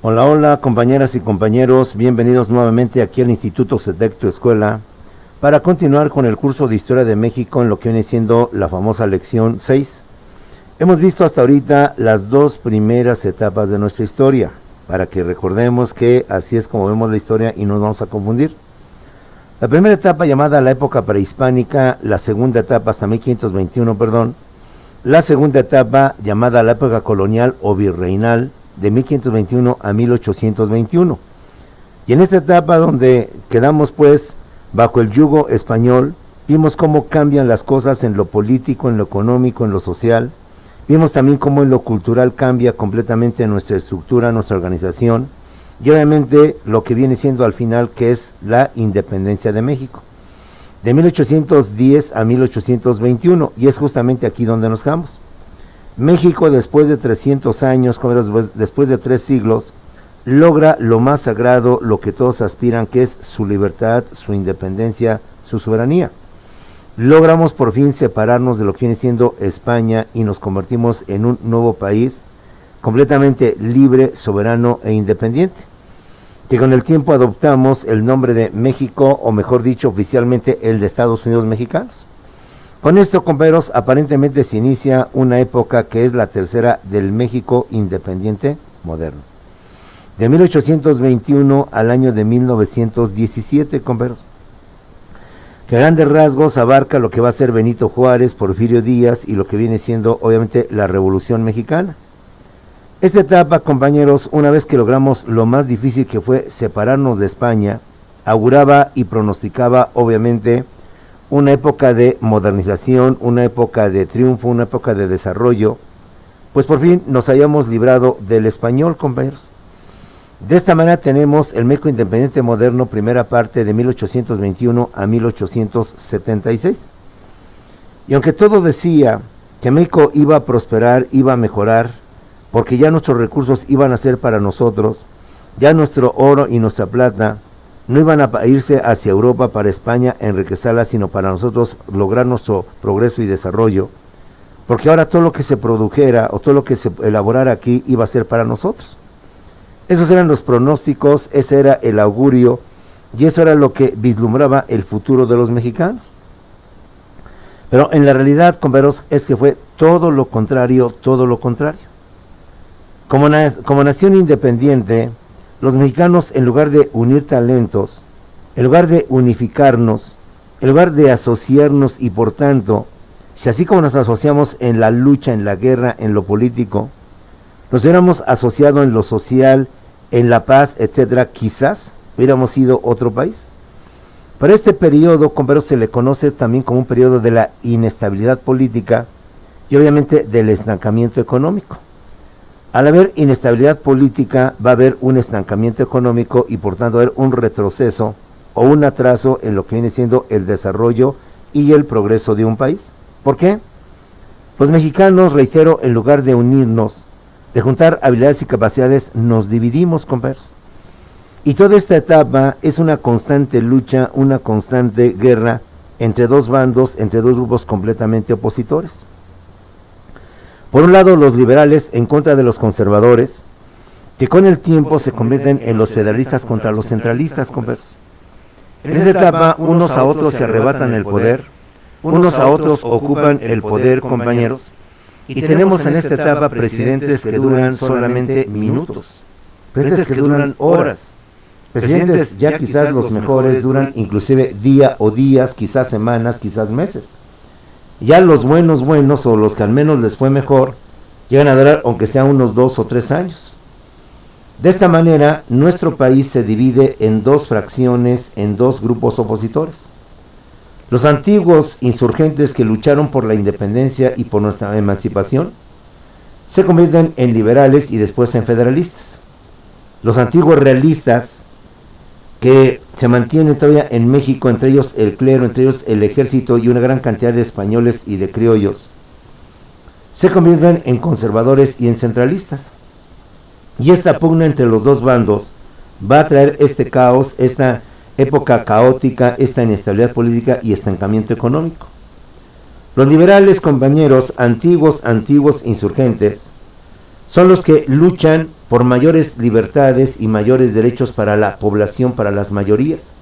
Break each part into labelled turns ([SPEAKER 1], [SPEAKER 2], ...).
[SPEAKER 1] Hola, hola, compañeras y compañeros, bienvenidos nuevamente aquí al Instituto CETEC, tu escuela, para continuar con el curso de Historia de México en lo que viene siendo la famosa lección 6. Hemos visto hasta ahorita las dos primeras etapas de nuestra historia, para que recordemos que así es como vemos la historia y no nos vamos a confundir. La primera etapa llamada la época prehispánica, la segunda etapa hasta 1521, la segunda etapa llamada la época colonial o virreinal, de 1521 a 1821. Y en esta etapa donde quedamos pues bajo el yugo español, vimos cómo cambian las cosas en lo político, en lo económico, en lo social. Vimos también cómo en lo cultural cambia completamente nuestra estructura, nuestra organización, y obviamente lo que viene siendo al final, que es la independencia de México, de 1810 a 1821, y es justamente aquí donde nos quedamos. México, después de 300 años, después de 3 siglos, logra lo más sagrado, lo que todos aspiran, que es su libertad, su independencia, su soberanía. Logramos por fin separarnos de lo que viene siendo España y nos convertimos en un nuevo país completamente libre, soberano e independiente, que con el tiempo adoptamos el nombre de México, o mejor dicho, oficialmente el de Estados Unidos Mexicanos. Con esto, compañeros, aparentemente se inicia una época que es la tercera del México independiente moderno. De 1821 al año de 1917, compañeros, que a grandes rasgos abarca lo que va a ser Benito Juárez, Porfirio Díaz y lo que viene siendo, obviamente, la Revolución Mexicana. Esta etapa, compañeros, una vez que logramos lo más difícil, que fue separarnos de España, auguraba y pronosticaba, obviamente, una época de modernización, una época de triunfo, una época de desarrollo, pues por fin nos hayamos librado del español, compañeros. De esta manera tenemos el México independiente moderno, primera parte de 1821 a 1876. Y aunque todo decía que México iba a prosperar, iba a mejorar, porque ya nuestros recursos iban a ser para nosotros, ya nuestro oro y nuestra plata no iban a irse hacia Europa, para España, enriquecerla, sino para nosotros lograr nuestro progreso y desarrollo, porque ahora todo lo que se produjera o todo lo que se elaborara aquí iba a ser para nosotros. Esos eran los pronósticos, ese era el augurio, y eso era lo que vislumbraba el futuro de los mexicanos. Pero en la realidad, compañeros, es que fue todo lo contrario, todo lo contrario. Como nación independiente, los mexicanos, en lugar de unir talentos, en lugar de unificarnos, en lugar de asociarnos, y por tanto, si así como nos asociamos en la lucha, en la guerra, en lo político, nos hubiéramos asociado en lo social, en la paz, etcétera, quizás hubiéramos sido otro país. Para este periodo, compañeros, se le conoce también como un periodo de la inestabilidad política y obviamente del estancamiento económico. Al haber inestabilidad política, va a haber un estancamiento económico y por tanto va a haber un retroceso o un atraso en lo que viene siendo el desarrollo y el progreso de un país. ¿Por qué? Los mexicanos, reitero, en lugar de unirnos, de juntar habilidades y capacidades, nos dividimos, compañeros. Y toda esta etapa es una constante lucha, una constante guerra entre dos bandos, entre dos grupos completamente opositores. Por un lado, los liberales en contra de los conservadores, que con el tiempo se convierten en los federalistas contra los centralistas, compañeros. En esta etapa, unos a otros se arrebatan el poder, unos a otros ocupan el poder, compañeros, y tenemos en esta etapa presidentes que duran solamente minutos, presidentes que duran horas, presidentes ya quizás los mejores duran inclusive día o días, quizás semanas, quizás meses. Ya los buenos, o los que al menos les fue mejor, llegan a durar aunque sea unos 2 o 3 años. De esta manera, nuestro país se divide en dos fracciones, en dos grupos opositores. Los antiguos insurgentes que lucharon por la independencia y por nuestra emancipación, se convierten en liberales y después en federalistas. Los antiguos realistas, que se mantienen todavía en México, entre ellos el clero, entre ellos el ejército y una gran cantidad de españoles y de criollos, se convierten en conservadores y en centralistas. Y esta pugna entre los dos bandos va a traer este caos, esta época caótica, esta inestabilidad política y estancamiento económico. Los liberales, compañeros, antiguos insurgentes, son los que luchan por mayores libertades y mayores derechos para la población, para las mayorías.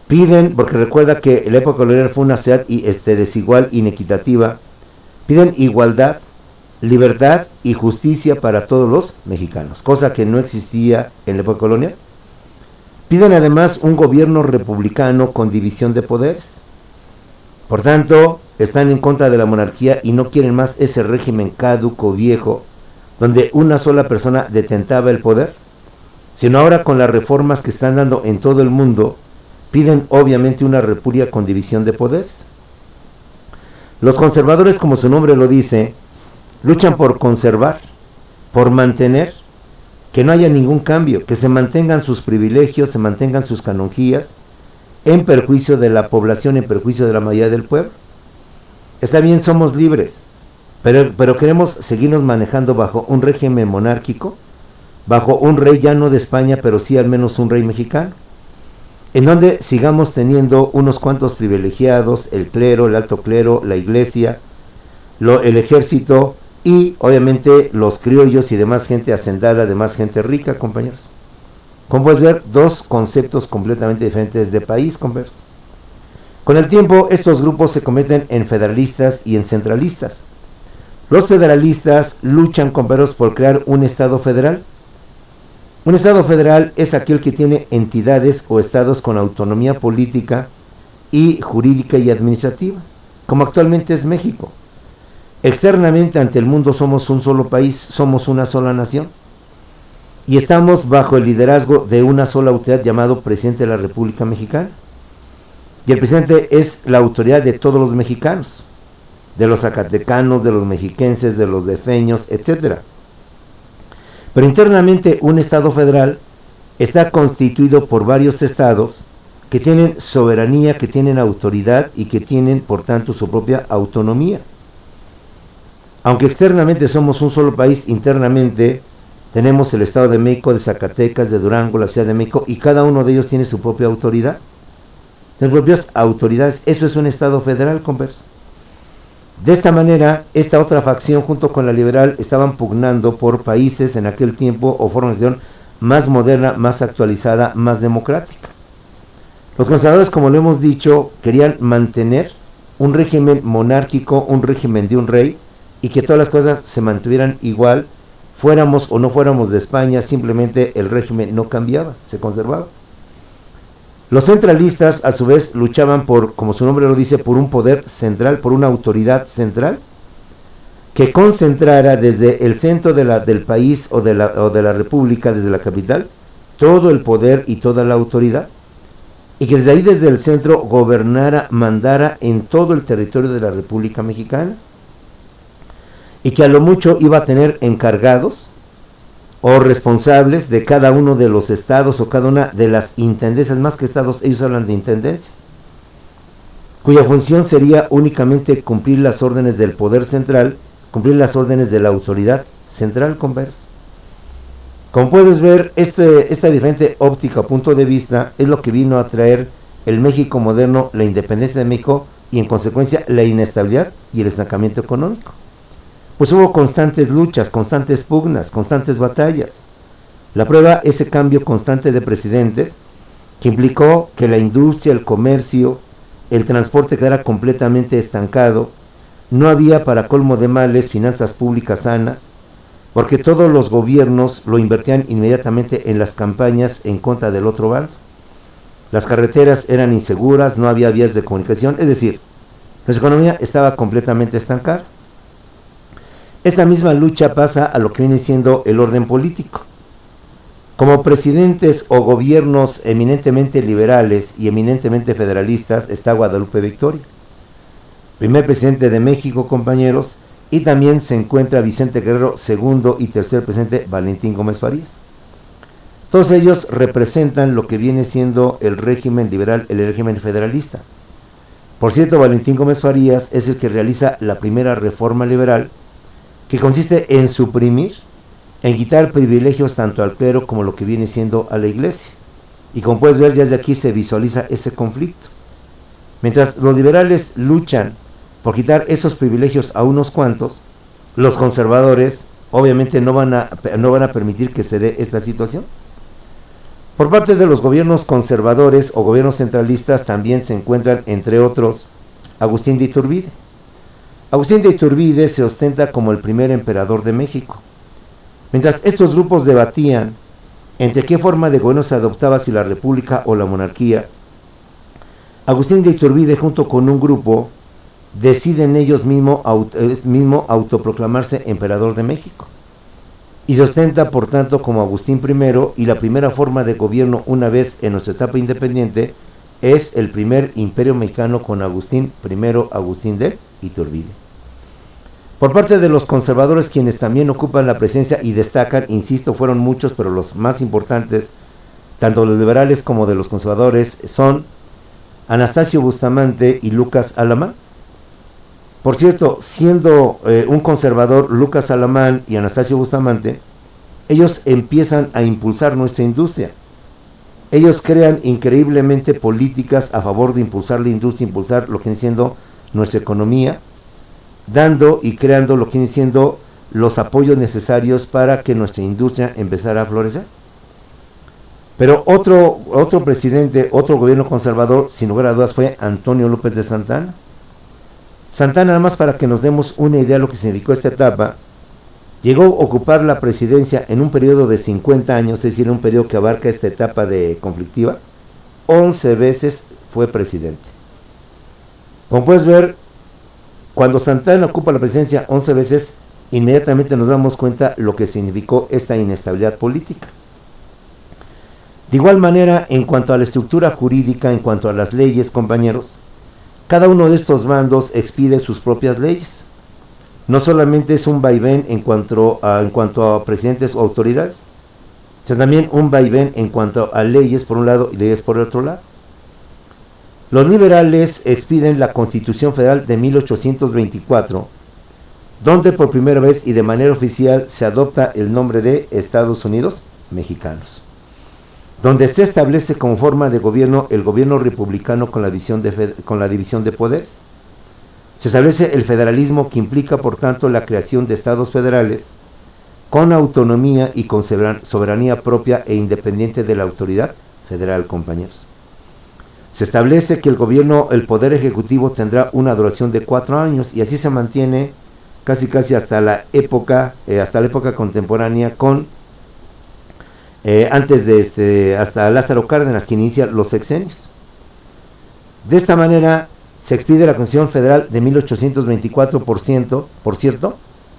[SPEAKER 1] Piden, porque recuerda que la época colonial fue una sociedad desigual, inequitativa, piden igualdad, libertad y justicia para todos los mexicanos, cosa que no existía en la época colonial. Piden además un gobierno republicano con división de poderes. Por tanto, están en contra de la monarquía y no quieren más ese régimen caduco, viejo, donde una sola persona detentaba el poder, sino ahora con las reformas que están dando en todo el mundo, piden obviamente una república con división de poderes. Los conservadores, como su nombre lo dice, luchan por conservar, por mantener, que no haya ningún cambio, que se mantengan sus privilegios, se mantengan sus canonjías, en perjuicio de la población, en perjuicio de la mayoría del pueblo. Está bien, somos libres, pero queremos seguirnos manejando bajo un régimen monárquico, bajo un rey ya no de España, pero sí al menos un rey mexicano, en donde sigamos teniendo unos cuantos privilegiados, el clero, el alto clero, la iglesia, el ejército y obviamente los criollos y demás gente hacendada, demás gente rica, compañeros. Como puedes ver, dos conceptos completamente diferentes de país, compañeros. Con el tiempo, estos grupos se convierten en federalistas y en centralistas. Los federalistas luchan, compañeros, por crear un estado federal. Un estado federal es aquel que tiene entidades o estados con autonomía política y jurídica y administrativa, como actualmente es México. Externamente ante el mundo somos un solo país, somos una sola nación y estamos bajo el liderazgo de una sola autoridad llamado Presidente de la República Mexicana. Y el presidente es la autoridad de todos los mexicanos, de los zacatecanos, de los mexiquenses, de los defeños, etcétera. Pero internamente un estado federal está constituido por varios estados que tienen soberanía, que tienen autoridad y que tienen por tanto su propia autonomía. Aunque externamente somos un solo país, internamente tenemos el Estado de México, de Zacatecas, de Durango, la Ciudad de México, y cada uno de ellos tiene su propia autoridad. Tienen propias autoridades. Eso es un Estado federal, converso. De esta manera, esta otra facción junto con la liberal estaban pugnando por países en aquel tiempo o formación más moderna, más actualizada, más democrática. Los conservadores, como lo hemos dicho, querían mantener un régimen monárquico, un régimen de un rey, y que todas las cosas se mantuvieran igual, fuéramos o no fuéramos de España, simplemente el régimen no cambiaba, se conservaba. Los centralistas a su vez luchaban por, como su nombre lo dice, por un poder central, por una autoridad central que concentrara desde el centro del país o de la república, desde la capital, todo el poder y toda la autoridad, y que desde ahí, desde el centro, gobernara, mandara en todo el territorio de la República Mexicana, y que a lo mucho iba a tener encargados o responsables de cada uno de los estados o cada una de las intendencias, más que estados, ellos hablan de intendencias, cuya función sería únicamente cumplir las órdenes del poder central, cumplir las órdenes de la autoridad central, converso. Como puedes ver, esta diferente óptica o punto de vista es lo que vino a traer el México moderno, la independencia de México y en consecuencia la inestabilidad y el estancamiento económico. Pues hubo constantes luchas, constantes pugnas, constantes batallas. La prueba, ese cambio constante de presidentes que implicó que la industria, el comercio, el transporte quedara completamente estancado. No había, para colmo de males, finanzas públicas sanas, porque todos los gobiernos lo invertían inmediatamente en las campañas en contra del otro bando. Las carreteras eran inseguras, no había vías de comunicación, es decir, nuestra economía estaba completamente estancada. Esta misma lucha pasa a lo que viene siendo el orden político. Como presidentes o gobiernos eminentemente liberales y eminentemente federalistas está Guadalupe Victoria, primer presidente de México, compañeros, y también se encuentra Vicente Guerrero, segundo y tercer presidente Valentín Gómez Farías. Todos ellos representan lo que viene siendo el régimen liberal, el régimen federalista. Por cierto, Valentín Gómez Farías es el que realiza la primera reforma liberal, que consiste en suprimir, en quitar privilegios tanto al clero como lo que viene siendo a la iglesia. Y como puedes ver, ya desde aquí se visualiza ese conflicto. Mientras los liberales luchan por quitar esos privilegios a unos cuantos, los conservadores obviamente no van a permitir que se dé esta situación. Por parte de los gobiernos conservadores o gobiernos centralistas también se encuentran, entre otros, Agustín de Iturbide. Agustín de Iturbide se ostenta como el primer emperador de México. Mientras estos grupos debatían entre qué forma de gobierno se adoptaba, si la república o la monarquía, Agustín de Iturbide junto con un grupo deciden ellos mismos autoproclamarse emperador de México. Y se ostenta por tanto como Agustín I, y la primera forma de gobierno una vez en nuestra etapa independiente es el primer imperio mexicano con Agustín I, Agustín de Iturbide. Por parte de los conservadores, quienes también ocupan la presencia y destacan, insisto, fueron muchos, pero los más importantes, tanto los liberales como de los conservadores, son Anastasio Bustamante y Lucas Alamán. Por cierto, siendo un conservador Lucas Alamán y Anastasio Bustamante, ellos empiezan a impulsar nuestra industria. Ellos crean increíblemente políticas a favor de impulsar la industria, impulsar lo que viene siendo nuestra economía, dando y creando lo que viene siendo los apoyos necesarios para que nuestra industria empezara a florecer. Pero otro presidente, otro gobierno conservador, sin lugar a dudas, fue Antonio López de Santana. Santana, nada más para que nos demos una idea de lo que significó esta etapa, llegó a ocupar la presidencia en un periodo de 50 años, es decir, un periodo que abarca esta etapa de conflictiva. 11 veces fue presidente. Como puedes ver, cuando Santana ocupa la presidencia 11 veces, inmediatamente nos damos cuenta lo que significó esta inestabilidad política. De igual manera, en cuanto a la estructura jurídica, en cuanto a las leyes, compañeros, cada uno de estos bandos expide sus propias leyes. No solamente es un vaivén en cuanto a presidentes o autoridades, sino también un vaivén en cuanto a leyes por un lado y leyes por el otro lado. Los liberales expiden la Constitución Federal de 1824, donde por primera vez y de manera oficial se adopta el nombre de Estados Unidos Mexicanos, donde se establece como forma de gobierno el gobierno republicano con la división de poderes. Se establece el federalismo, que implica por tanto la creación de estados federales con autonomía y con soberanía propia e independiente de la autoridad federal, compañeros. Se establece que el poder ejecutivo tendrá una duración de 4 años, y así se mantiene casi hasta la época contemporánea, con hasta Lázaro Cárdenas, que inicia los sexenios. De esta manera se expide la Constitución Federal de 1824, por cierto,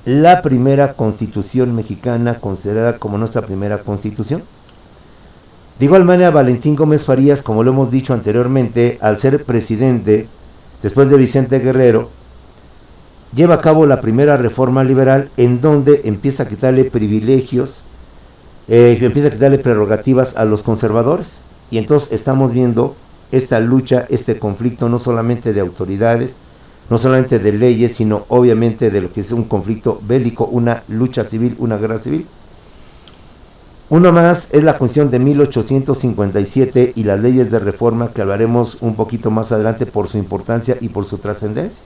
[SPEAKER 1] la primera constitución mexicana, considerada como nuestra primera constitución. De igual manera, Valentín Gómez Farías, como lo hemos dicho anteriormente, al ser presidente después de Vicente Guerrero, lleva a cabo la primera reforma liberal, en donde empieza a quitarle privilegios, empieza a quitarle prerrogativas a los conservadores, y entonces estamos viendo esta lucha, este conflicto, no solamente de autoridades, no solamente de leyes, sino obviamente de lo que es un conflicto bélico, una lucha civil, una guerra civil. Uno más es la Constitución de 1857 y las leyes de reforma, que hablaremos un poquito más adelante por su importancia y por su trascendencia.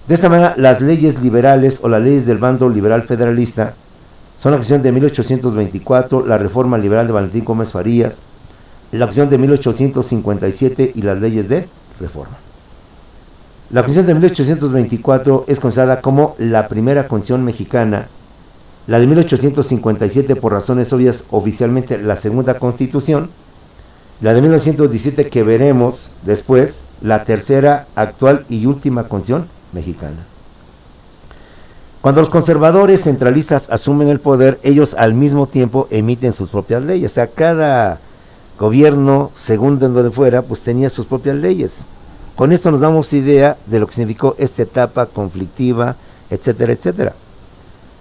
[SPEAKER 1] De esta manera, las leyes liberales o las leyes del bando liberal federalista son la Constitución de 1824, la reforma liberal de Valentín Gómez Farías, la Constitución de 1857 y las leyes de reforma. La Constitución de 1824 es considerada como la primera Constitución mexicana. La de 1857, por razones obvias, oficialmente la segunda Constitución. La de 1917, que veremos después, la tercera, actual y última Constitución mexicana. Cuando los conservadores centralistas asumen el poder, ellos al mismo tiempo emiten sus propias leyes. O sea, cada gobierno, según de donde fuera, pues tenía sus propias leyes. Con esto nos damos idea de lo que significó esta etapa conflictiva, etcétera, etcétera.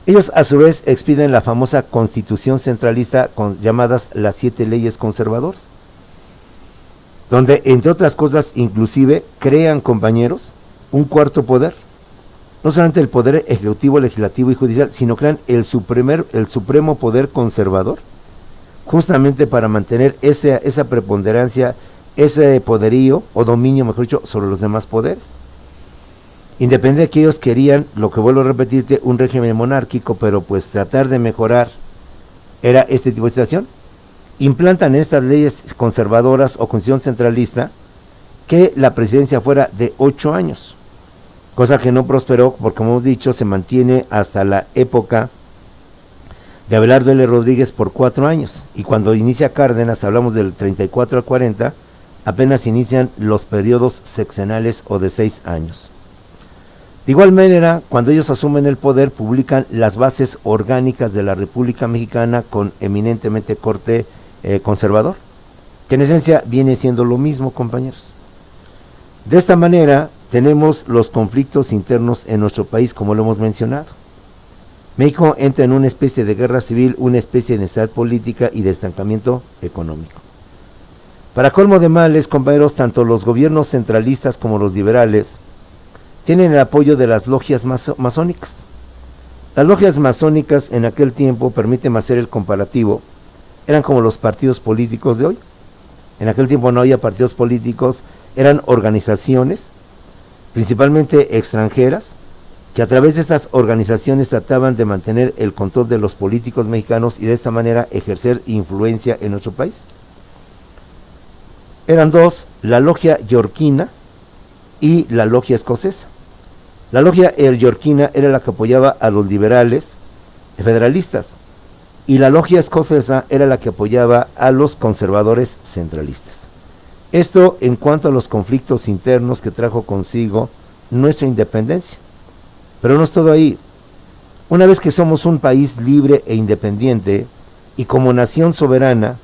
[SPEAKER 1] Ellos a su vez expiden la famosa Constitución centralista, llamadas las 7 leyes conservadoras, donde entre otras cosas inclusive crean, compañeros, un cuarto poder. No solamente el poder ejecutivo, legislativo y judicial, sino crean el supremo poder conservador, justamente para mantener esa preponderancia, ese poderío o dominio, mejor dicho, sobre los demás poderes. independiente de que ellos querían, lo que vuelvo a repetirte, un régimen monárquico, pero pues tratar de mejorar era este tipo de situación. Implantan en estas leyes conservadoras o constitución centralista que la presidencia fuera de 8 años, cosa que no prosperó porque, como hemos dicho, se mantiene hasta la época de Abelardo L. Rodríguez por 4 años, y cuando inicia Cárdenas, hablamos del 34 al 40, apenas inician los periodos sexenales o de 6 años. De igual manera, cuando ellos asumen el poder, publican las bases orgánicas de la República Mexicana con eminentemente corte conservador, que en esencia viene siendo lo mismo, compañeros. De esta manera, tenemos los conflictos internos en nuestro país, como lo hemos mencionado. México entra en una especie de guerra civil, una especie de inestabilidad política y de estancamiento económico. Para colmo de males, compañeros, tanto los gobiernos centralistas como los liberales tienen el apoyo de las logias masónicas. Las logias masónicas en aquel tiempo, permíteme hacer el comparativo, eran como los partidos políticos de hoy. En aquel tiempo no había partidos políticos, eran organizaciones, principalmente extranjeras, que a través de estas organizaciones trataban de mantener el control de los políticos mexicanos y de esta manera ejercer influencia en nuestro país. Eran dos, la logia yorquina y la logia escocesa. La logia yorquina era la que apoyaba a los liberales federalistas y la logia escocesa era la que apoyaba a los conservadores centralistas. Esto en cuanto a los conflictos internos que trajo consigo nuestra independencia. Pero no es todo ahí. Una vez que somos un país libre e independiente y como nación soberana,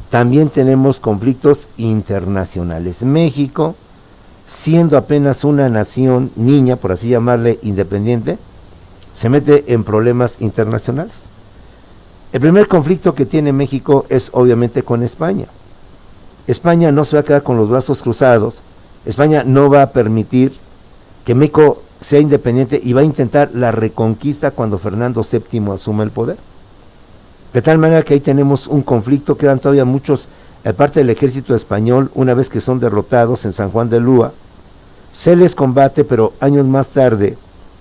[SPEAKER 1] también tenemos conflictos internacionales. México, siendo apenas una nación niña, por así llamarle, independiente, se mete en problemas internacionales. El primer conflicto que tiene México es obviamente con España. España no se va a quedar con los brazos cruzados. España no va a permitir que México sea independiente y va a intentar la reconquista cuando Fernando VII asuma el poder. De tal manera que ahí tenemos un conflicto, quedan todavía muchos, parte del ejército español, una vez que son derrotados en San Juan de Lúa, se les combate, pero años más tarde,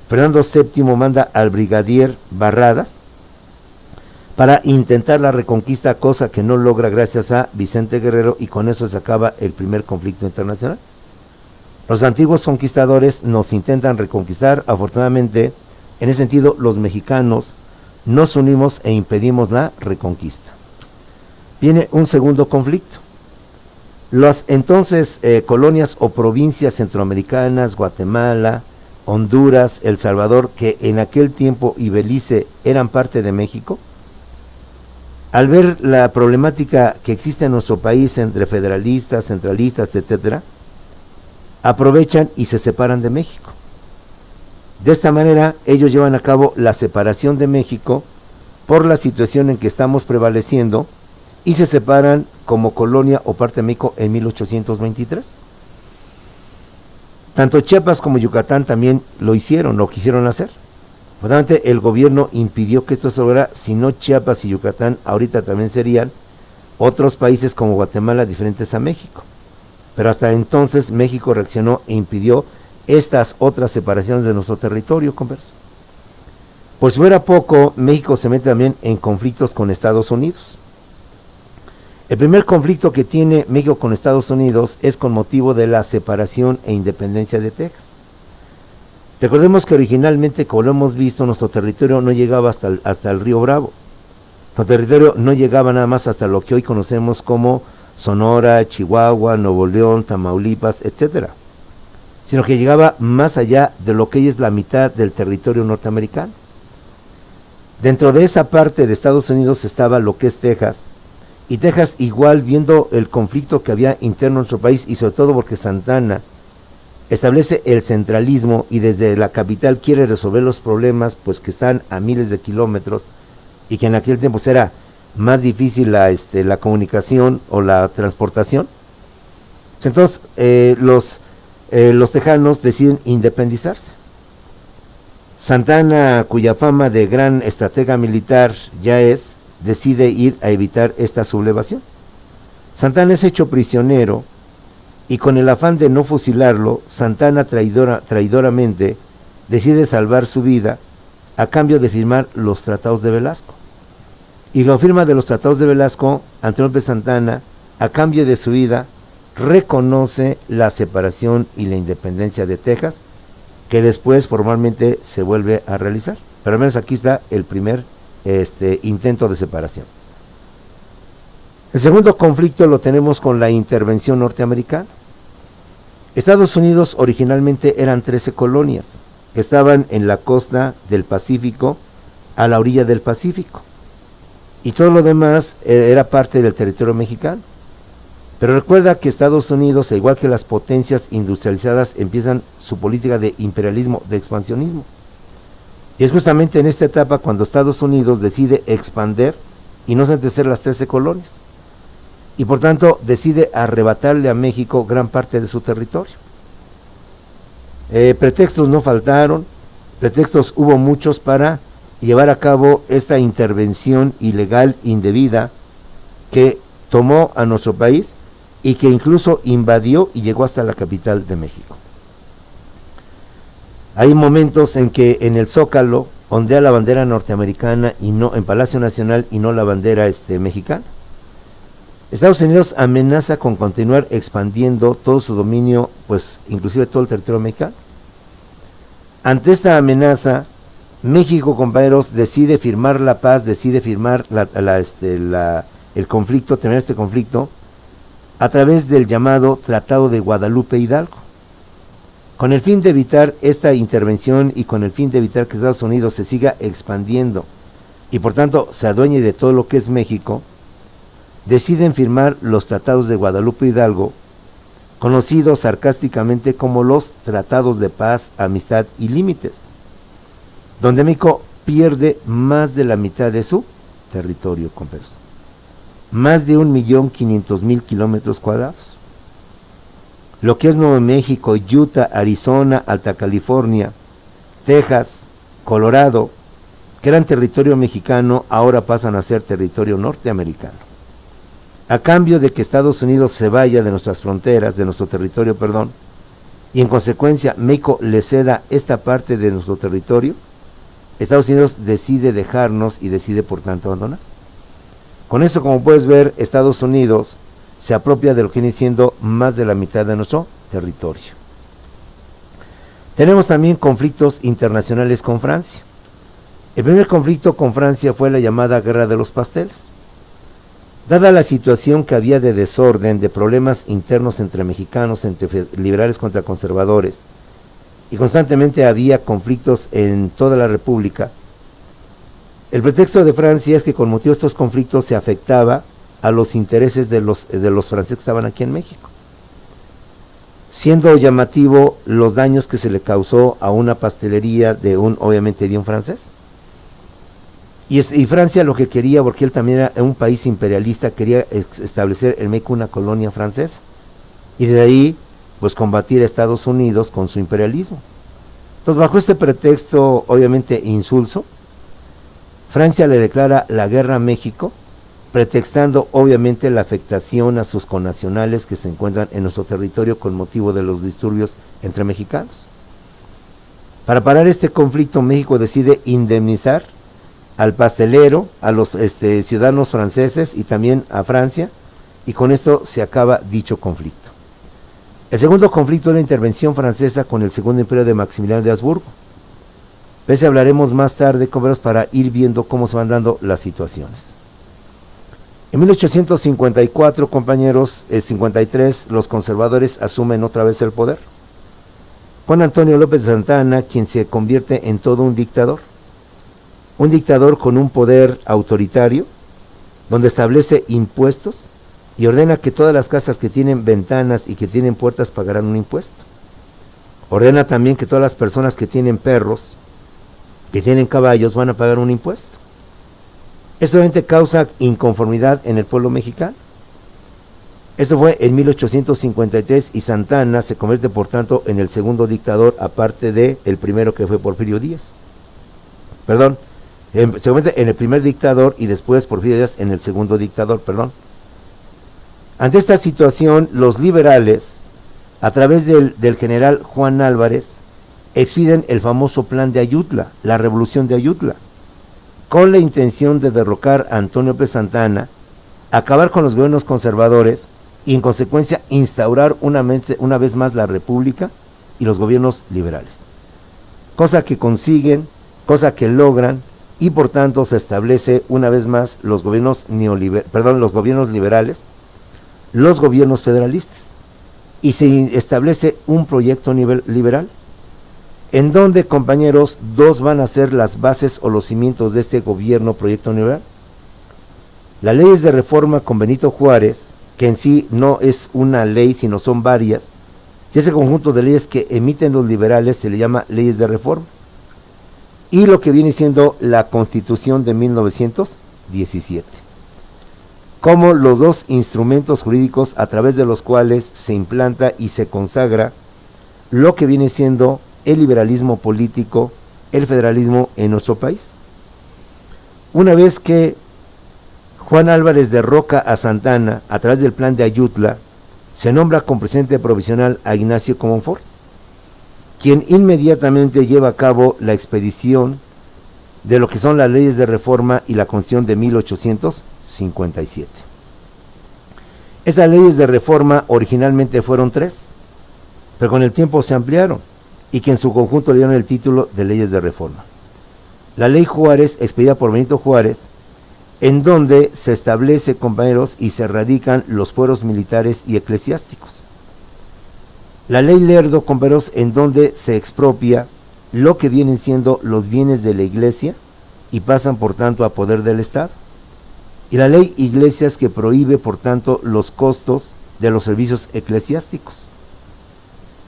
[SPEAKER 1] Fernando VII manda al brigadier Barradas para intentar la reconquista, cosa que no logra gracias a Vicente Guerrero, y con eso se acaba el primer conflicto internacional. Los antiguos conquistadores nos intentan reconquistar, afortunadamente, en ese sentido, los mexicanos nos unimos e impedimos la reconquista. Viene un segundo conflicto. Las entonces colonias o provincias centroamericanas, Guatemala, Honduras, El Salvador, que en aquel tiempo y Belice eran parte de México, al ver la problemática que existe en nuestro país entre federalistas, centralistas, etcétera, aprovechan y se separan de México. De esta manera, ellos llevan a cabo la separación de México por la situación en que estamos prevaleciendo y se separan como colonia o parte de México en 1823. Tanto Chiapas como Yucatán también lo hicieron, lo quisieron hacer. Finalmente, el gobierno impidió que esto se lograra, si no Chiapas y Yucatán ahorita también serían otros países como Guatemala diferentes a México. Pero hasta entonces México reaccionó e impidió estas otras separaciones de nuestro territorio, converso. Por si fuera poco, México se mete también en conflictos con Estados Unidos. El primer conflicto que tiene México con Estados Unidos es con motivo de la separación e independencia de Texas. Recordemos que originalmente, como lo hemos visto, nuestro territorio no llegaba hasta el río Bravo. Nuestro territorio no llegaba nada más hasta lo que hoy conocemos como Sonora, Chihuahua, Nuevo León, Tamaulipas, etcétera, sino que llegaba más allá de lo que hoy es la mitad del territorio norteamericano. Dentro de esa parte de Estados Unidos estaba lo que es Texas, y Texas igual, viendo el conflicto que había interno en nuestro país, y sobre todo porque Santana establece el centralismo y desde la capital quiere resolver los problemas pues que están a miles de kilómetros y que en aquel tiempo era más difícil la comunicación o la transportación. Entonces los tejanos deciden independizarse. Santana, cuya fama de gran estratega militar ya es, decide ir a evitar esta sublevación. Santana es hecho prisionero y con el afán de no fusilarlo, Santana traidoramente decide salvar su vida a cambio de firmar los tratados de Velasco. Y la firma de los tratados de Velasco, Antonio López Santana, a cambio de su vida, reconoce la separación y la independencia de Texas, que después formalmente se vuelve a realizar. Pero al menos aquí está el primer intento de separación. El segundo conflicto lo tenemos con la intervención norteamericana. Estados Unidos originalmente eran 13 colonias, que estaban en la costa del Pacífico, a la orilla del Pacífico. Y todo lo demás era parte del territorio mexicano. Pero recuerda que Estados Unidos, al igual que las potencias industrializadas, empiezan su política de imperialismo, de expansionismo. Y es justamente en esta etapa cuando Estados Unidos decide expander y no satisfacer las 13 colonias. Y por tanto decide arrebatarle a México gran parte de su territorio. Pretextos no faltaron, pretextos hubo muchos para llevar a cabo esta intervención ilegal, indebida, que tomó a nuestro país y que incluso invadió y llegó hasta la capital de México. Hay momentos en que en el Zócalo ondea la bandera norteamericana y no en Palacio Nacional y no la bandera mexicana. Estados Unidos amenaza con continuar expandiendo todo su dominio, pues inclusive todo el territorio mexicano. Ante esta amenaza, México, compañeros, decide firmar la paz, decide firmar el conflicto, tener este conflicto, a través del llamado Tratado de Guadalupe Hidalgo. Con el fin de evitar esta intervención y con el fin de evitar que Estados Unidos se siga expandiendo y por tanto se adueñe de todo lo que es México, deciden firmar los Tratados de Guadalupe Hidalgo, conocidos sarcásticamente como los Tratados de Paz, Amistad y Límites, donde México pierde más de la mitad de su territorio, compañeros. Más de 1.500.000 kilómetros cuadrados. Lo que es Nuevo México, Utah, Arizona, Alta California, Texas, Colorado, que eran territorio mexicano, ahora pasan a ser territorio norteamericano. A cambio de que Estados Unidos se vaya de nuestras fronteras, de nuestro territorio, perdón, y en consecuencia México le ceda esta parte de nuestro territorio, Estados Unidos decide dejarnos y decide por tanto abandonar. Con eso, como puedes ver, Estados Unidos se apropia de lo que viene siendo más de la mitad de nuestro territorio. Tenemos también conflictos internacionales con Francia. El primer conflicto con Francia fue la llamada Guerra de los Pasteles. Dada la situación que había de desorden, de problemas internos entre mexicanos, entre liberales contra conservadores, y constantemente había conflictos en toda la República, el pretexto de Francia es que con motivo de estos conflictos se afectaba a los intereses de los franceses que estaban aquí en México, siendo llamativo los daños que se le causó a una pastelería obviamente de un francés. Y Francia lo que quería, porque él también era un país imperialista, quería establecer en México una colonia francesa, y de ahí pues combatir a Estados Unidos con su imperialismo. Entonces, bajo este pretexto obviamente insulso, Francia le declara la guerra a México, pretextando obviamente la afectación a sus connacionales que se encuentran en nuestro territorio con motivo de los disturbios entre mexicanos. Para parar este conflicto, México decide indemnizar al pastelero, a los ciudadanos franceses y también a Francia, y con esto se acaba dicho conflicto. El segundo conflicto es la intervención francesa con el segundo imperio de Maximiliano de Habsburgo. De ese hablaremos más tarde, compañeros, para ir viendo cómo se van dando las situaciones. En 1854, compañeros, 53, los conservadores asumen otra vez el poder. Juan Antonio López de Santana, quien se convierte en todo un dictador con un poder autoritario, donde establece impuestos y ordena que todas las casas que tienen ventanas y que tienen puertas pagarán un impuesto. Ordena también que todas las personas que tienen perros, que tienen caballos, van a pagar un impuesto. Esto obviamente causa inconformidad en el pueblo mexicano. Esto fue en 1853 y Santana se convierte por tanto en el segundo dictador, aparte de el primero que fue Porfirio Díaz. Se convierte en el primer dictador y después Porfirio Díaz en el segundo dictador, Ante esta situación, los liberales, a través del general Juan Álvarez, expiden el famoso plan de Ayutla, la revolución de Ayutla, con la intención de derrocar a Antonio P. Santana, acabar con los gobiernos conservadores y en consecuencia instaurar una vez más la república y los gobiernos liberales. Cosa que consiguen, cosa que logran, y por tanto se establece una vez más los gobiernos los gobiernos liberales, los gobiernos federalistas, y se establece un proyecto liberal, en donde, compañeros, dos van a ser las bases o los cimientos de este gobierno proyecto liberal. Las leyes de reforma con Benito Juárez, que en sí no es una ley, sino son varias, y ese conjunto de leyes que emiten los liberales se le llama leyes de reforma. Y lo que viene siendo la Constitución de 1917, como los dos instrumentos jurídicos a través de los cuales se implanta y se consagra lo que viene siendo el liberalismo político, el federalismo en nuestro país. Una vez que Juan Álvarez derroca a Santana a través del plan de Ayutla, se nombra como presidente provisional a Ignacio Comonfort, quien inmediatamente lleva a cabo la expedición de lo que son las leyes de reforma y la Constitución de 1857. Estas leyes de reforma originalmente fueron 3, pero con el tiempo se ampliaron y que en su conjunto le dieron el título de leyes de reforma. La ley Juárez, expedida por Benito Juárez, en donde se establece, compañeros, y se radican los fueros militares y eclesiásticos. La ley Lerdo, compañeros, en donde se expropia lo que vienen siendo los bienes de la iglesia y pasan por tanto a poder del Estado. Y la ley Iglesias, que prohíbe por tanto los costos de los servicios eclesiásticos.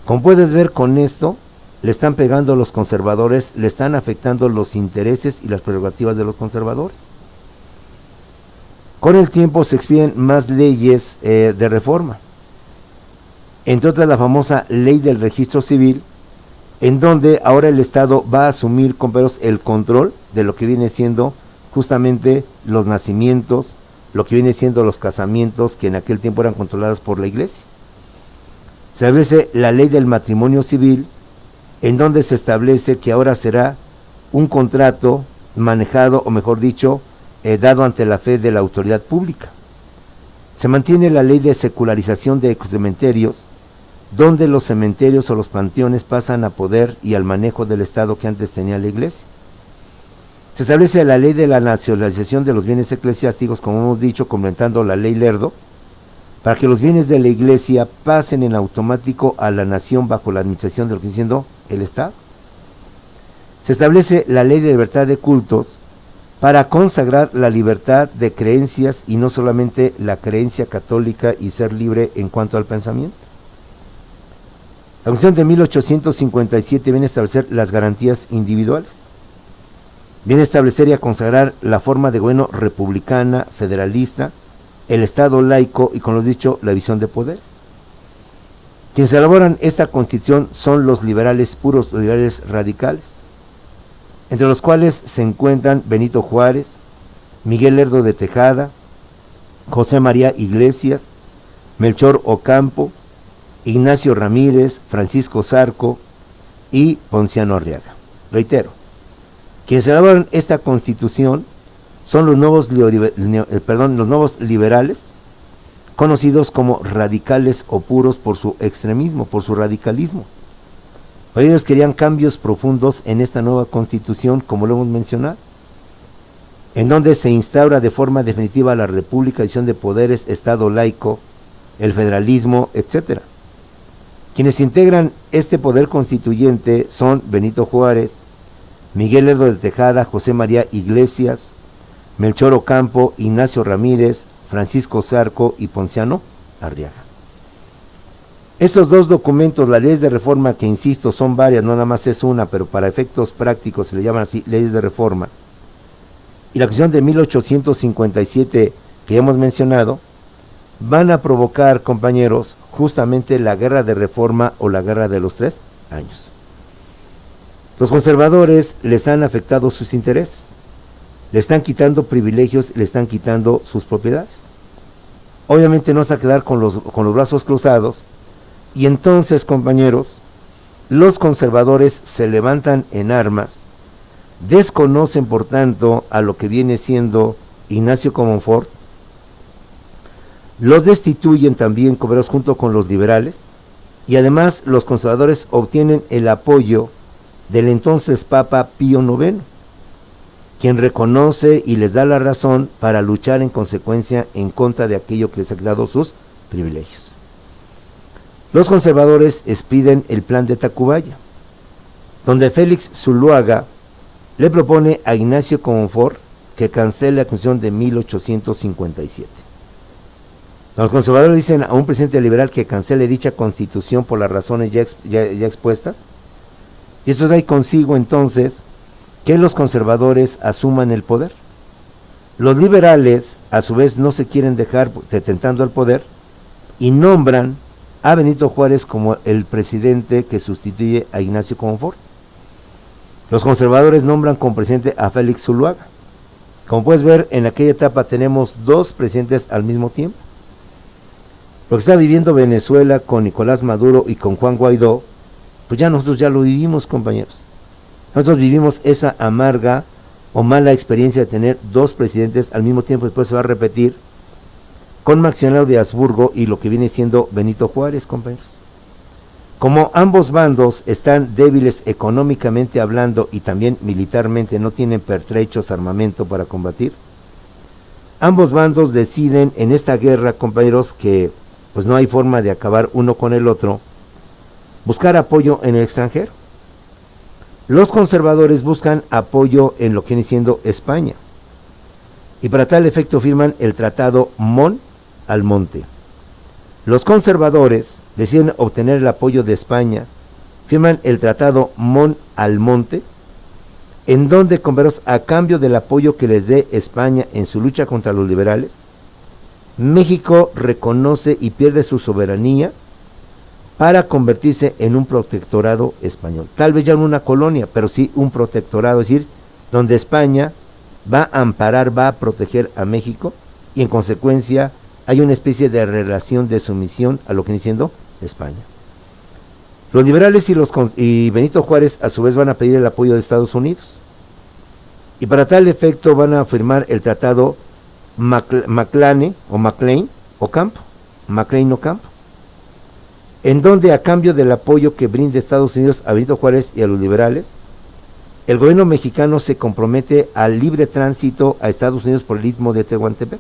[SPEAKER 1] Como puedes ver, con esto le están pegando a los conservadores, le están afectando los intereses y las prerrogativas de los conservadores. Con el tiempo se expiden más leyes de reforma, entre otras la famosa ley del registro civil, en donde ahora el Estado va a asumir, compañeros, el control de lo que viene siendo justamente los nacimientos, lo que viene siendo los casamientos, que en aquel tiempo eran controlados por la iglesia. Se establece la ley del matrimonio civil, en donde se establece que ahora será un contrato manejado, o mejor dicho, dado ante la fe de la autoridad pública. Se mantiene la ley de secularización de cementerios, donde los cementerios o los panteones pasan a poder y al manejo del Estado que antes tenía la iglesia. Se establece la ley de la nacionalización de los bienes eclesiásticos, como hemos dicho, complementando la ley Lerdo, para que los bienes de la iglesia pasen en automático a la nación bajo la administración de lo que viene siendo el Estado. Se establece la ley de libertad de cultos para consagrar la libertad de creencias y no solamente la creencia católica y ser libre en cuanto al pensamiento. La Constitución de 1857 viene a establecer las garantías individuales. Viene a establecer y a consagrar la forma de gobierno republicana, federalista, el Estado laico y, como lo he dicho, la división de poderes. Quienes elaboran esta Constitución son los liberales puros, los liberales radicales, entre los cuales se encuentran Benito Juárez, Miguel Lerdo de Tejada, José María Iglesias, Melchor Ocampo, Ignacio Ramírez, Francisco Zarco y Ponciano Arriaga. Reitero, quienes elaboran esta Constitución son los nuevos liberales, conocidos como radicales o puros por su extremismo, por su radicalismo. Ellos querían cambios profundos en esta nueva Constitución, como lo hemos mencionado, en donde se instaura de forma definitiva la república, división de poderes, Estado laico, el federalismo, etc. Quienes integran este poder constituyente son Benito Juárez, Miguel Lerdo de Tejada, José María Iglesias, Melchor Ocampo, Ignacio Ramírez, Francisco Zarco y Ponciano Arriaga. Estos dos documentos, las leyes de reforma, que insisto son varias, no nada más es una, pero para efectos prácticos se le llaman así leyes de reforma, y la Constitución de 1857 que ya hemos mencionado, van a provocar, compañeros, justamente la guerra de reforma o la guerra de los 3 años. Los conservadores les han afectado sus intereses, le están quitando privilegios, le están quitando sus propiedades. Obviamente no se va a quedar con los brazos cruzados, y entonces, compañeros, los conservadores se levantan en armas, desconocen por tanto a lo que viene siendo Ignacio Comonfort, los destituyen también junto con los liberales, y además los conservadores obtienen el apoyo del entonces Papa Pío IX, quien reconoce y les da la razón para luchar en consecuencia en contra de aquello que les ha dado sus privilegios. Los conservadores expiden el plan de Tacubaya, donde Félix Zuluaga le propone a Ignacio Comonfort que cancele la Constitución de 1857. Los conservadores dicen a un presidente liberal que cancele dicha Constitución por las razones ya expuestas, y esto trae consigo entonces que los conservadores asuman el poder. Los liberales, a su vez, no se quieren dejar detentando el poder y nombran a Benito Juárez como el presidente que sustituye a Ignacio Comonfort. Los conservadores nombran como presidente a Félix Zuluaga. Como puedes ver, en aquella etapa tenemos dos presidentes al mismo tiempo. Lo que está viviendo Venezuela con Nicolás Maduro y con Juan Guaidó, pues nosotros ya lo vivimos, compañeros. Nosotros vivimos esa amarga o mala experiencia de tener dos presidentes al mismo tiempo. Después se va a repetir con Maximiliano de Habsburgo y lo que viene siendo Benito Juárez, compañeros. Como ambos bandos están débiles económicamente hablando y también militarmente, no tienen pertrechos, armamento para combatir, ambos bandos deciden en esta guerra, compañeros, que pues no hay forma de acabar uno con el otro, buscar apoyo en el extranjero. Los conservadores buscan apoyo en lo que viene siendo España, y para tal efecto firman el tratado Mon-Almonte. Los conservadores deciden obtener el apoyo de España, firman el tratado Mon-Almonte, en donde, compañeros, a cambio del apoyo que les dé España en su lucha contra los liberales, México reconoce y pierde su soberanía para convertirse en un protectorado español. Tal vez ya en una colonia, pero sí un protectorado, es decir, donde España va a amparar, va a proteger a México, y en consecuencia hay una especie de relación de sumisión a lo que viene siendo España. Los liberales y Benito Juárez a su vez van a pedir el apoyo de Estados Unidos, y para tal efecto van a firmar el tratado McLean Ocampo, en donde a cambio del apoyo que brinde Estados Unidos a Benito Juárez y a los liberales, el gobierno mexicano se compromete al libre tránsito a Estados Unidos por el istmo de Tehuantepec,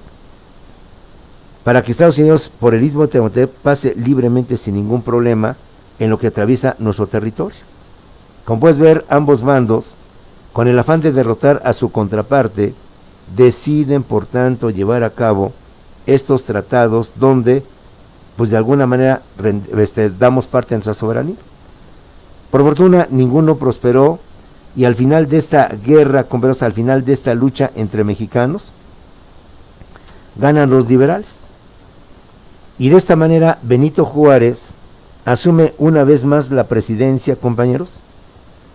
[SPEAKER 1] para que Estados Unidos por el istmo de Tehuantepec pase libremente sin ningún problema en lo que atraviesa nuestro territorio. Como puedes ver, ambos bandos, con el afán de derrotar a su contraparte, deciden por tanto llevar a cabo estos tratados donde pues de alguna manera damos parte de nuestra soberanía. Por fortuna ninguno prosperó, y al final de esta guerra, al final de esta lucha entre mexicanos, ganan los liberales, y de esta manera Benito Juárez asume una vez más la presidencia, compañeros,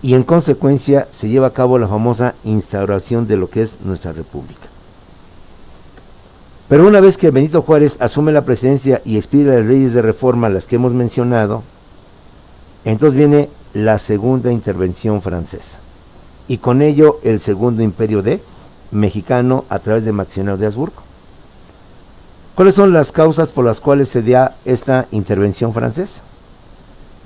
[SPEAKER 1] y en consecuencia se lleva a cabo la famosa instauración de lo que es nuestra república. Pero una vez que Benito Juárez asume la presidencia y expide las leyes de reforma, las que hemos mencionado, entonces viene la segunda intervención francesa, y con ello el segundo imperio mexicano a través de Maximiliano de Habsburgo. ¿Cuáles son las causas por las cuales se da esta intervención francesa?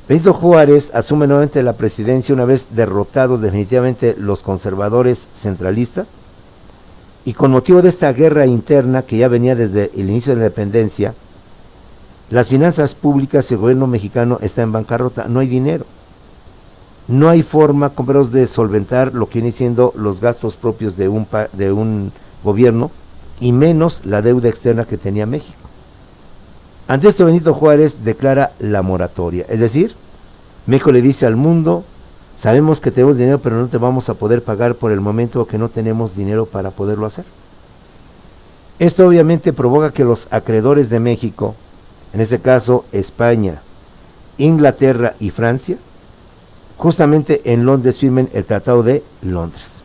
[SPEAKER 1] Benito Juárez asume nuevamente la presidencia una vez derrotados definitivamente los conservadores centralistas, y con motivo de esta guerra interna que ya venía desde el inicio de la independencia, las finanzas públicas y el gobierno mexicano está en bancarrota, no hay dinero, no hay forma, compañeros, de solventar lo que viene siendo los gastos propios de un gobierno, y menos la deuda externa que tenía México. Ante esto, Benito Juárez declara la moratoria, es decir, México le dice al mundo: sabemos que tenemos dinero, pero no te vamos a poder pagar por el momento que no tenemos dinero para poderlo hacer. Esto obviamente provoca que los acreedores de México, en este caso España, Inglaterra y Francia, justamente en Londres firmen el Tratado de Londres,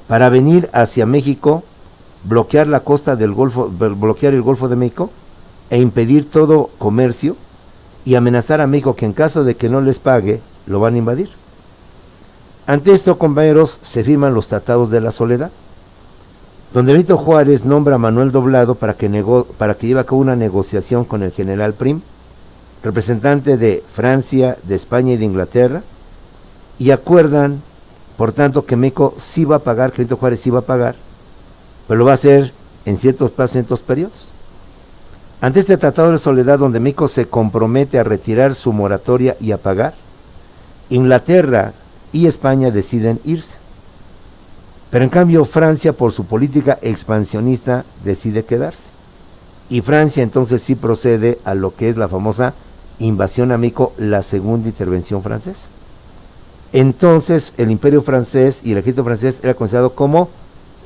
[SPEAKER 1] para venir hacia México, bloquear la costa del Golfo, bloquear el Golfo de México, e impedir todo comercio, y amenazar a México que en caso de que no les pague, lo van a invadir. Ante esto, compañeros, se firman los Tratados de la Soledad, donde Benito Juárez nombra a Manuel Doblado para que lleve a cabo una negociación con el general Prim, representante de Francia, de España y de Inglaterra, y acuerdan, por tanto, que México sí va a pagar, que Benito Juárez sí va a pagar, pero lo va a hacer en ciertos plazos, en ciertos periodos. Ante este Tratado de Soledad, donde México se compromete a retirar su moratoria y a pagar, Inglaterra y España deciden irse. Pero en cambio Francia, por su política expansionista, decide quedarse. Y Francia entonces sí procede a lo que es la famosa invasión a México, la segunda intervención francesa. Entonces el imperio francés y el ejército francés era considerado como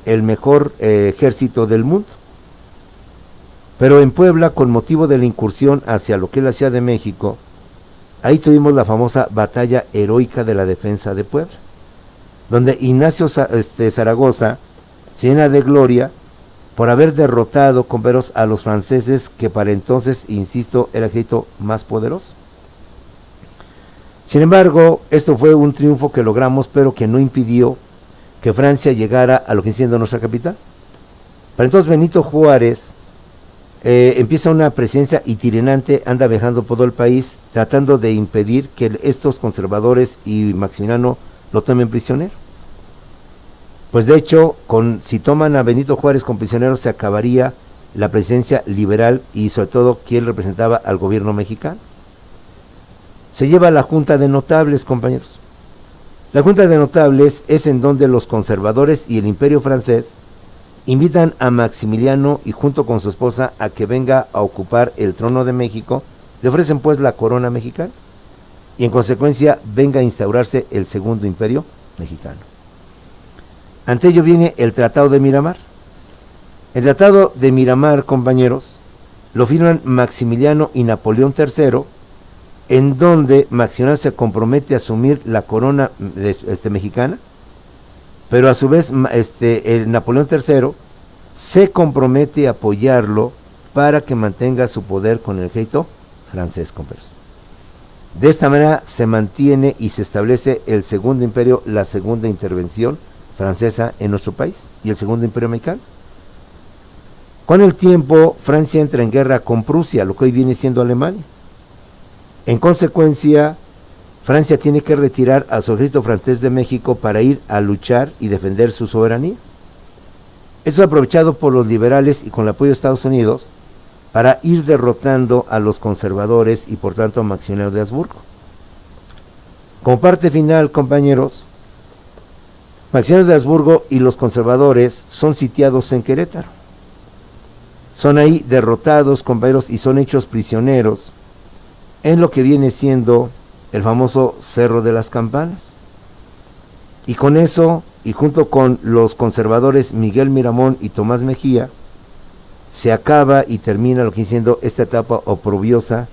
[SPEAKER 1] el mejor ejército del mundo. Pero en Puebla, con motivo de la incursión hacia lo que es la Ciudad de México, ahí tuvimos la famosa batalla heroica de la defensa de Puebla, donde Ignacio Zaragoza se llena de gloria por haber derrotado, compañeros, a los franceses, que para entonces, insisto, era el ejército más poderoso. Sin embargo, esto fue un triunfo que logramos, pero que no impidió que Francia llegara a lo que siendo nuestra capital. Para entonces Benito Juárez empieza una presidencia itinerante, anda viajando por todo el país, tratando de impedir que estos conservadores y Maximiliano lo tomen prisionero. Pues de hecho, si toman a Benito Juárez con prisionero, se acabaría la presidencia liberal y sobre todo quien representaba al gobierno mexicano. Se lleva a la Junta de Notables, compañeros. La Junta de Notables es en donde los conservadores y el imperio francés invitan a Maximiliano y junto con su esposa a que venga a ocupar el trono de México, le ofrecen pues la corona mexicana y en consecuencia venga a instaurarse el segundo imperio mexicano. Ante ello viene el Tratado de Miramar. El Tratado de Miramar, compañeros, lo firman Maximiliano y Napoleón III, en donde Maximiliano se compromete a asumir la corona mexicana, pero a su vez el Napoleón III se compromete a apoyarlo para que mantenga su poder con el ejército francés, compañeros. De esta manera se mantiene y se establece el segundo imperio, la segunda intervención francesa en nuestro país y el segundo imperio mexicano. Con el tiempo, Francia entra en guerra con Prusia, lo que hoy viene siendo Alemania. En consecuencia, Francia tiene que retirar a su ejército francés de México para ir a luchar y defender su soberanía. Esto es aprovechado por los liberales y con el apoyo de Estados Unidos para ir derrotando a los conservadores y por tanto a Maximiliano de Habsburgo. Como parte final, compañeros, Maximiliano de Habsburgo y los conservadores son sitiados en Querétaro. Son ahí derrotados, compañeros, y son hechos prisioneros en lo que viene siendo el famoso Cerro de las Campanas. Y con eso, y junto con los conservadores Miguel Miramón y Tomás Mejía, se acaba y termina lo que viene siendo esta etapa oprobiosa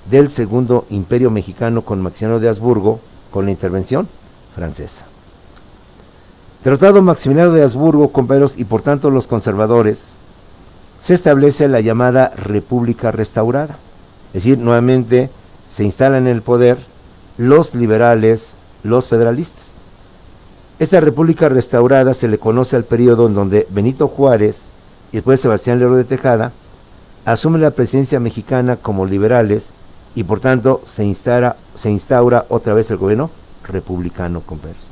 [SPEAKER 1] del segundo imperio mexicano con Maximiliano de Habsburgo, con la intervención francesa. Derrotado Maximiliano de Habsburgo, compañeros, y por tanto los conservadores, se establece la llamada República Restaurada. Es decir, nuevamente se instalan en el poder los liberales, los federalistas. Esta República Restaurada se le conoce al periodo en donde Benito Juárez y después Sebastián Lerdo de Tejada asumen la presidencia mexicana como liberales y por tanto se instaura otra vez el gobierno republicano, compañeros.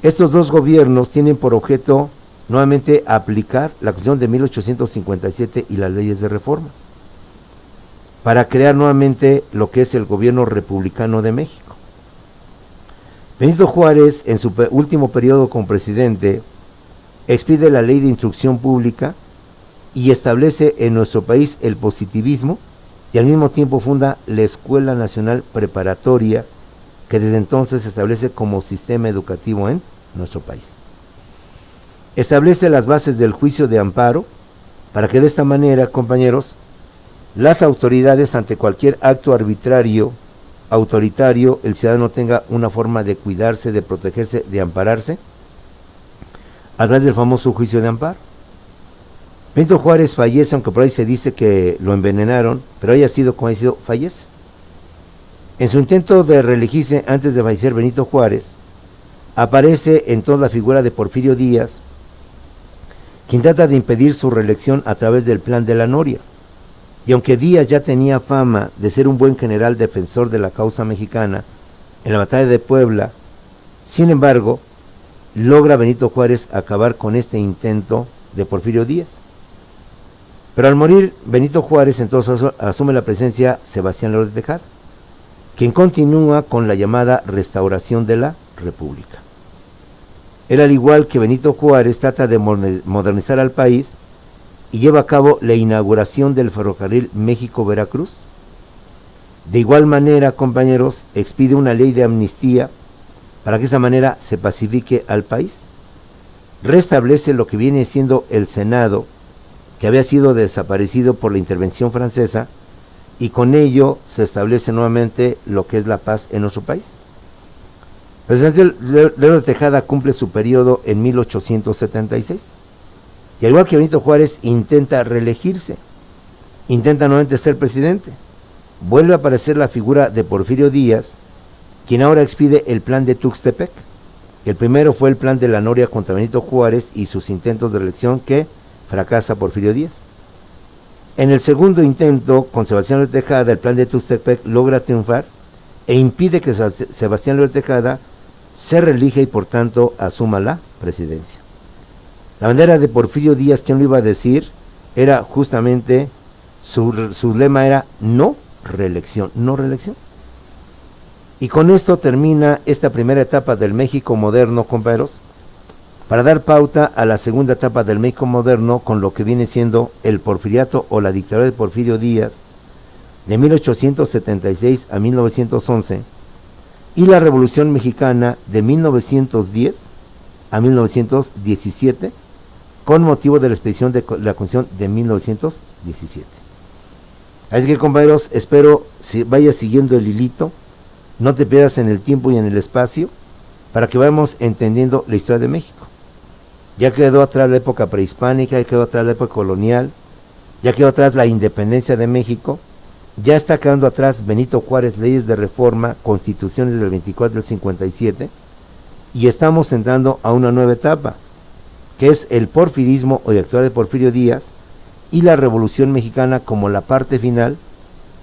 [SPEAKER 1] Estos dos gobiernos tienen por objeto nuevamente aplicar la Constitución de 1857 y las leyes de reforma para crear nuevamente lo que es el gobierno republicano de México. Benito Juárez, en su último periodo como presidente, expide la Ley de Instrucción Pública y establece en nuestro país el positivismo y al mismo tiempo funda la Escuela Nacional Preparatoria, que desde entonces se establece como sistema educativo en nuestro país. Establece las bases del juicio de amparo para que de esta manera, compañeros, las autoridades ante cualquier acto arbitrario, autoritario, el ciudadano tenga una forma de cuidarse, de protegerse, de ampararse a través del famoso juicio de amparo. Benito Juárez fallece, aunque por ahí se dice que lo envenenaron, pero haya sido como haya sido, fallece. En su intento de reelegirse antes de fallecer Benito Juárez, aparece entonces la figura de Porfirio Díaz, quien trata de impedir su reelección a través del Plan de la Noria. Y aunque Díaz ya tenía fama de ser un buen general defensor de la causa mexicana en la batalla de Puebla, sin embargo, logra Benito Juárez acabar con este intento de Porfirio Díaz. Pero al morir Benito Juárez, entonces asume la presidencia Sebastián Lerdo de Tejada, quien continúa con la llamada restauración de la República. Él, al igual que Benito Juárez, trata de modernizar al país y lleva a cabo la inauguración del ferrocarril México-Veracruz. De igual manera, compañeros, expide una ley de amnistía para que de esa manera se pacifique al país. Restablece lo que viene siendo el Senado, que había sido desaparecido por la intervención francesa, y con ello se establece nuevamente lo que es la paz en nuestro país. El presidente Lerdo de Tejada cumple su periodo en 1876, y al igual que Benito Juárez intenta reelegirse, intenta nuevamente ser presidente. Vuelve a aparecer la figura de Porfirio Díaz, quien ahora expide el plan de Tuxtepec. El primero fue el plan de la Noria contra Benito Juárez y sus intentos de reelección, que fracasa Porfirio Díaz. En el segundo intento, con Sebastián Lerdo de Tejada, el plan de Tuxtepec logra triunfar e impide que Sebastián Lerdo de Tejada se reelija y por tanto asuma la presidencia. La bandera de Porfirio Díaz, ¿quién lo iba a decir? Era justamente, su lema era no reelección, no reelección. Y con esto termina esta primera etapa del México moderno, compañeros, para dar pauta a la segunda etapa del México moderno, con lo que viene siendo el porfiriato o la dictadura de Porfirio Díaz de 1876 a 1911 y la Revolución Mexicana de 1910 a 1917, con motivo de la expedición de la Constitución de 1917. Así que, compañeros, espero si vayas siguiendo el hilito, no te pierdas en el tiempo y en el espacio, para que vayamos entendiendo la historia de México. Ya quedó atrás la época prehispánica, ya quedó atrás la época colonial, ya quedó atrás la independencia de México, ya está quedando atrás Benito Juárez, leyes de reforma, constituciones del 24 del 57, y estamos entrando a una nueva etapa, que es el porfirismo o actual de Porfirio Díaz, y la Revolución Mexicana como la parte final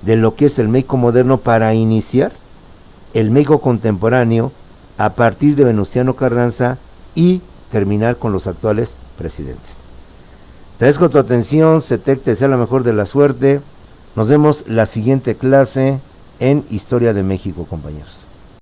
[SPEAKER 1] de lo que es el México moderno, para iniciar el México contemporáneo a partir de Venustiano Carranza y terminar con los actuales presidentes. Te agradezco tu atención, CETEC te desea la mejor de la suerte. Nos vemos la siguiente clase en Historia de México, compañeros.